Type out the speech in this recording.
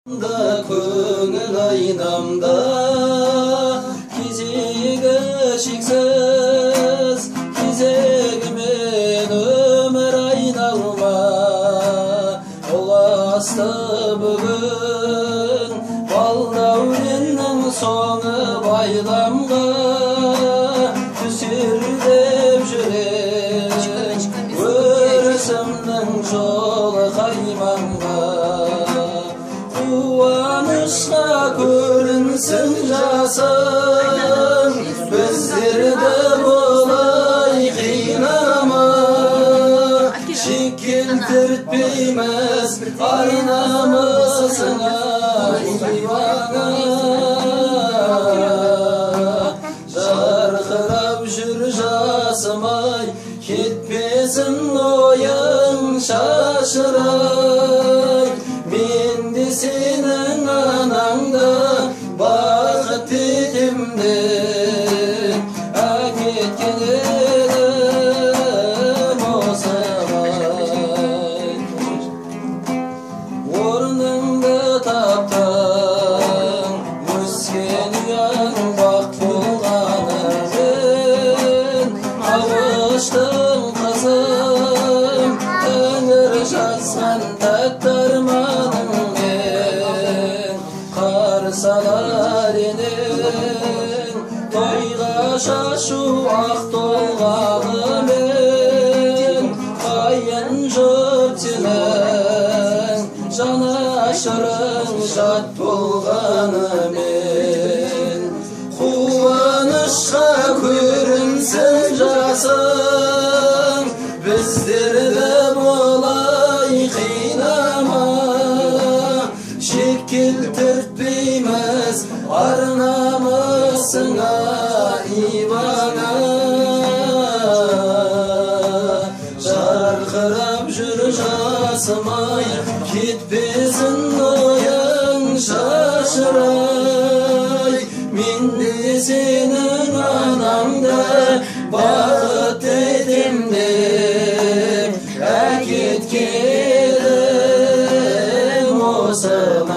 Da көңіл айнамда кезегі шексіз, кезегімен өмір айналма. Ұласты бүгін балдәуреннің соңы байламға түсер деп жүрем өрісімнің жолы қайманға. Қуанышқа көрінсін жасың, біздерді болай қинама. Шекелтіртпейміз ар намысыңа дивана. Жарқырап жүр жасымай, кетпесін ойың шашырай. Мен де сенің анаңда бақыт етем деп әкеткен едім осылай. Орныңды таптың, өскен ұяң бақ болғанымен. Қауыштың қызым, тәңір жазған тәтті арманыңмен. Қарсы алар едің тойға шашу ақ толғағымен. Қайын жұрт сенің жанашырың жат болғанымен. Қуанышқа көрінсін жасың, біздерді болай қинама. Шекелтіртпейміз ар намысыңа ивана. Жарқырап жүр жасымай, кетпесін ойың шашырай. Мен де сенің анаңда бақыт етем деп әкеткен едім осылай.